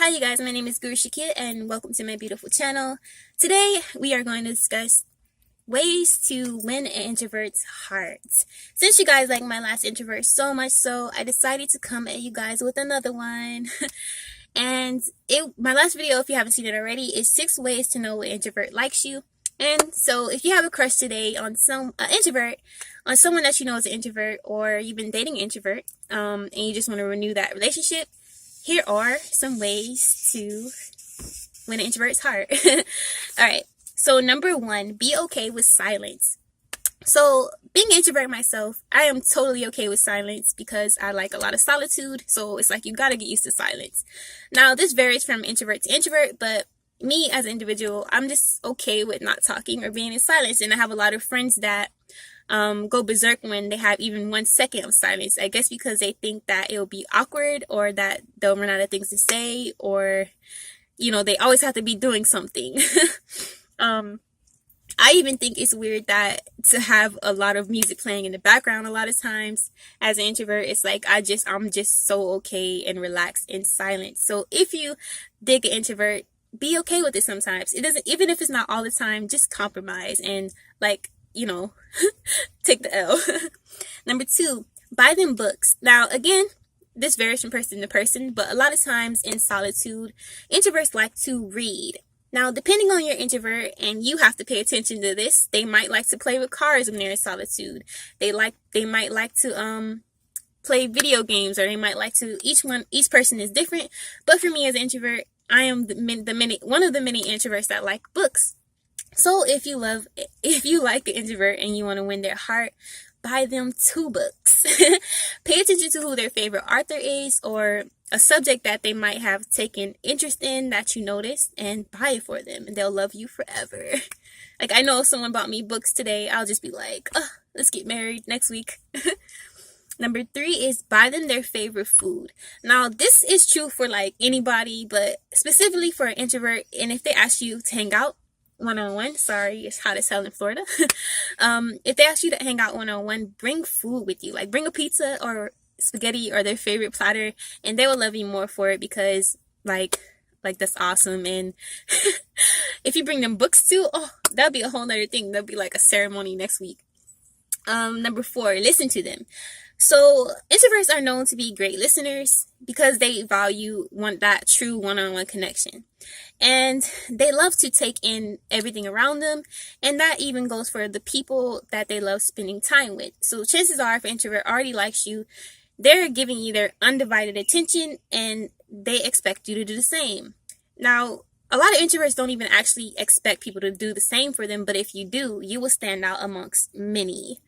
Hi you guys, my name is Guru Shakir and welcome to my beautiful channel. Today we are going to discuss ways to win an introvert's heart. Since you guys like my last introvert so much so, I decided to come at you guys with another one. And my last video, if you haven't seen it already, is 6 ways to know an introvert likes you. And so if you have a crush today on some introvert, on someone that you know is an introvert, or you've been dating an introvert, and you just want to renew that relationship, here are some ways to win an introvert's heart. Alright, so number 1, be okay with silence. So being an introvert myself, I am totally okay with silence because I like a lot of solitude. So it's like you gotta get used to silence. Now this varies from introvert to introvert, but me as an individual, I'm just okay with not talking or being in silence. And I have a lot of friends that go berserk when they have even 1 second of silence. I guess because they think that it'll be awkward, or that they'll run out of things to say, or they always have to be doing something. I even think it's weird that to have a lot of music playing in the background a lot of times. As an introvert, it's like I'm just so okay and relaxed in silence. So if you dig an introvert, be okay with it sometimes. It doesn't, even if it's not all the time, just compromise and take the L. Number 2, buy them books. Now again, this varies from person to person, but a lot of times in solitude, introverts like to read. Now, depending on your introvert, and you have to pay attention to this, they might like to play with cars when they're in solitude. They might like to play video games, or they might like to. Each person is different. But for me as an introvert, I am one of the many introverts that like books. So if you like an introvert and you want to win their heart, buy them 2 books. Pay attention to who their favorite author is, or a subject that they might have taken interest in that you noticed, and buy it for them, and they'll love you forever. Like, I know if someone bought me books today, I'll just be like, oh, let's get married next week. Number 3 is buy them their favorite food. Now, this is true for like anybody, but specifically for an introvert. And if they ask you to hang out one-on-one, sorry, it's hot as hell in Florida. If they ask you to hang out one-on-one, bring food with you. Like, bring a pizza or spaghetti or their favorite platter, and they will love you more for it, because like that's awesome. And if you bring them books too, oh, that'll be a whole nother thing. That'll be like a ceremony next week. Number 4, listen to them. So introverts are known to be great listeners because they value that true one-on-one connection. And they love to take in everything around them. And that even goes for the people that they love spending time with. So chances are, if an introvert already likes you, they're giving you their undivided attention, and they expect you to do the same. Now, a lot of introverts don't even actually expect people to do the same for them. But if you do, you will stand out amongst many.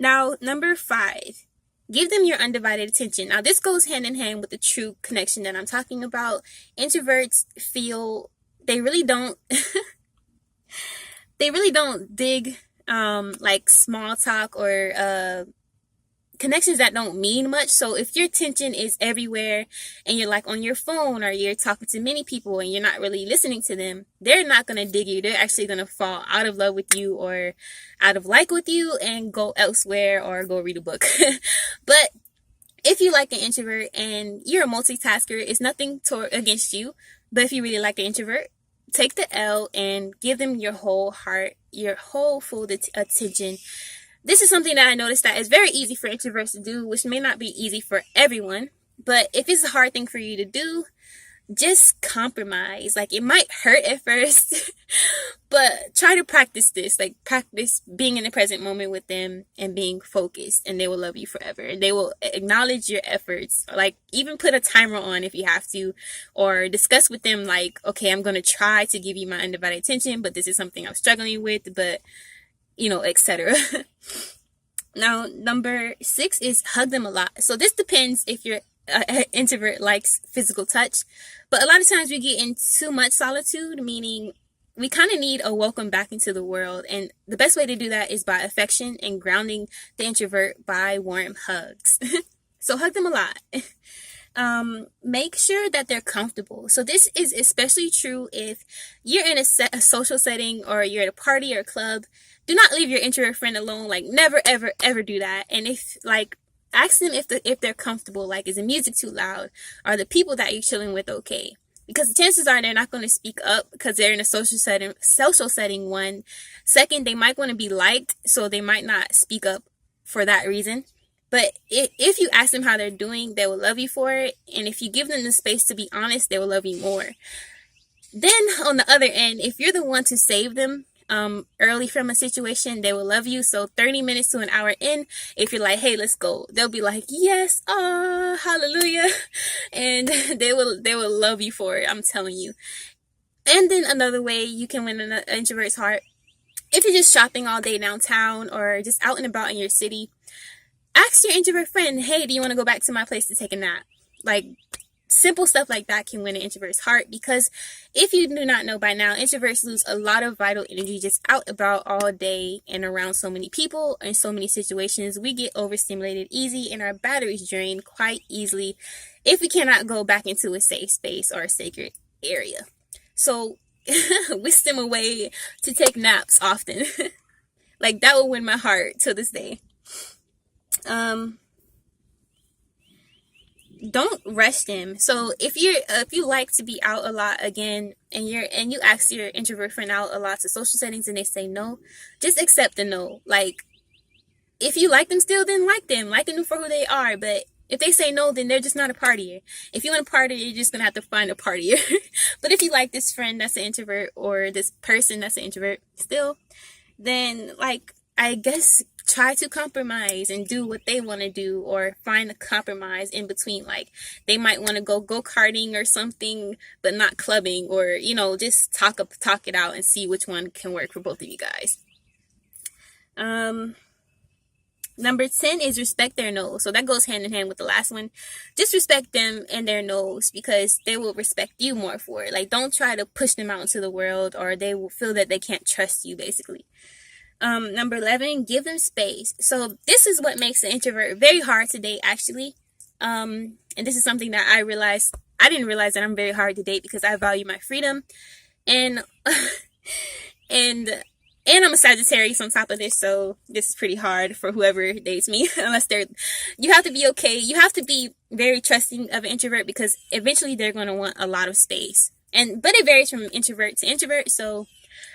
Now, number 5, give them your undivided attention. Now, this goes hand in hand with the true connection that I'm talking about. Introverts feel they really don't dig like small talk or connections that don't mean much. So if your attention is everywhere and you're like on your phone, or you're talking to many people and you're not really listening to them, they're not going to dig you. They're actually going to fall out of love with you, or out of like with you, and go elsewhere or go read a book. But if you like an introvert and you're a multitasker, it's nothing against you. But if you really like an introvert, take the L and give them your whole heart, your whole full attention. This is something that I noticed that is very easy for introverts to do, which may not be easy for everyone. But if it's a hard thing for you to do, just compromise. Like, it might hurt at first, but try to practice this. Like, practice being in the present moment with them and being focused, and they will love you forever. And they will acknowledge your efforts. Like, even put a timer on if you have to, or discuss with them like, okay, I'm going to try to give you my undivided attention, but this is something I'm struggling with, but etc. Now, number 6 is hug them a lot. So this depends if your introvert likes physical touch, but a lot of times we get in too much solitude, meaning we kind of need a welcome back into the world. And the best way to do that is by affection and grounding the introvert by warm hugs. So hug them a lot. Make sure that they're comfortable. So this is especially true if you're in a social setting, or you're at a party or a club. Do not leave your introvert friend alone. Like, never, ever, ever do that. And if, like, Ask them if they're comfortable. Like, is the music too loud? Are the people that you're chilling with okay? Because the chances are they're not going to speak up because they're in a social setting. One, second, they might want to be liked, so they might not speak up for that reason. But if you ask them how they're doing, they will love you for it. And if you give them the space to be honest, they will love you more. Then on the other end, if you're the one to save them early from a situation, they will love you. So 30 minutes to an hour in, if you're like, hey, let's go, they'll be like, yes, hallelujah. And they will love you for it, I'm telling you. And then another way you can win an introvert's heart, if you're just shopping all day downtown or just out and about in your city, ask your introvert friend, hey, do you want to go back to my place to take a nap? Like, simple stuff like that can win an introvert's heart, because if you do not know by now, introverts lose a lot of vital energy just out about all day and around so many people and so many situations. We get overstimulated easy and our batteries drain quite easily if we cannot go back into a safe space or a sacred area. So whisk them away to take naps often. Like, that will win my heart to this day. Don't rush them. So if you like to be out a lot again, and you ask your introvert friend out a lot to social settings and they say no, just accept the no. Like, if you like them still, then like them for who they are. But if they say no, then they're just not a partier. If you want to party, you're just gonna have to find a partier. But if you like this friend that's an introvert, or this person that's an introvert still, then, like, I guess try to compromise and do what they want to do, or find a compromise in between. Like, they might want to go karting or something, but not clubbing, or, just talk it out and see which one can work for both of you guys. Number 10 is respect their no's. So that goes hand in hand with the last one. Just respect them and their no's, because they will respect you more for it. Like, don't try to push them out into the world, or they will feel that they can't trust you, basically. Number 11, give them space. So this is what makes an introvert very hard to date, actually. And this is something that I realized. I didn't realize that I'm very hard to date, because I value my freedom. And and I'm a Sagittarius on top of this, so this is pretty hard for whoever dates me. You have to be okay. You have to be very trusting of an introvert, because eventually they're going to want a lot of space. But it varies from introvert to introvert. So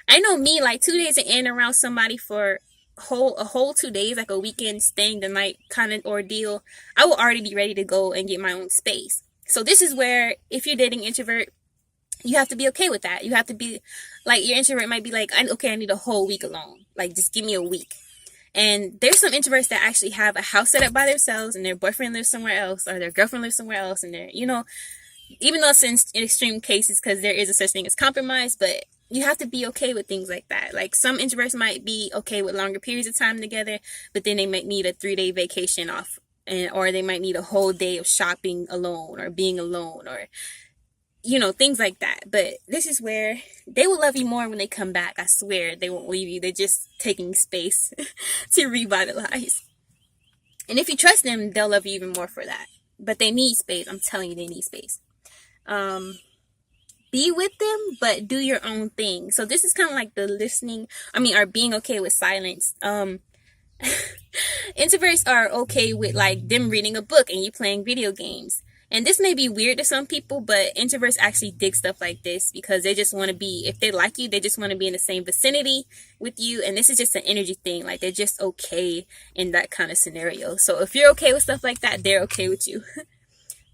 I know me, like 2 days in around somebody for a whole 2 days, like a weekend staying the night kind of ordeal, I will already be ready to go and get my own space. So this is where, if you're dating introvert, you have to be okay with that. You have to be, like, your introvert might be like, okay, I need a whole week alone. Like, just give me a week. And there's some introverts that actually have a house set up by themselves, and their boyfriend lives somewhere else, or their girlfriend lives somewhere else, and they're, even though it's in extreme cases, because there is a such thing as compromise, but you have to be okay with things like that. Like, some introverts might be okay with longer periods of time together, but then they might need a 3-day vacation off, or they might need a whole day of shopping alone, or being alone, or things like that. But this is where they will love you more when they come back. I swear, they won't leave you. They're just taking space to revitalize. And if you trust them, they'll love you even more for that. But they need space. I'm telling you, they need space. Be with them, but do your own thing. So this is kind of like the listening, or being okay with silence. Introverts are okay with, like, them reading a book and you playing video games. And this may be weird to some people, but introverts actually dig stuff like this, because they just want to be, if they like you, they just want to be in the same vicinity with you. And this is just an energy thing. Like, they're just okay in that kind of scenario. So if you're okay with stuff like that, they're okay with you.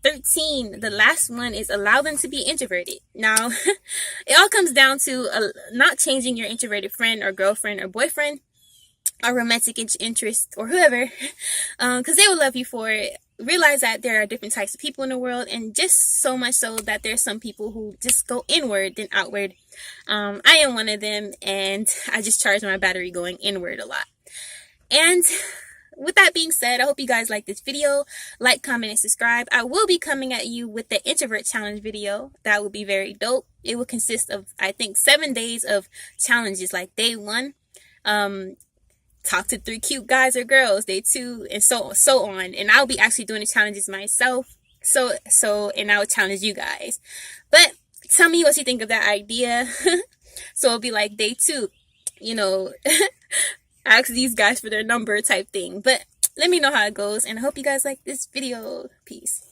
13, the last one, is allow them to be introverted. Now, it all comes down to not changing your introverted friend or girlfriend or boyfriend or romantic interest or whoever, because they will love you for it. Realize that there are different types of people in the world, and just so much so that there's some people who just go inward than outward. I am one of them, and I just charge my battery going inward a lot. And with that being said, I hope you guys like this video. Like, comment, and subscribe. I will be coming at you with the introvert challenge video. That will be very dope. It will consist of, I think, 7 days of challenges. Like, day 1, talk to 3 cute guys or girls. Day 2, and so on. And I'll be actually doing the challenges myself. And I will challenge you guys. But tell me what you think of that idea. So it'll be like day 2, ask these guys for their number type thing. But let me know how it goes, and I hope you guys like this video. Peace.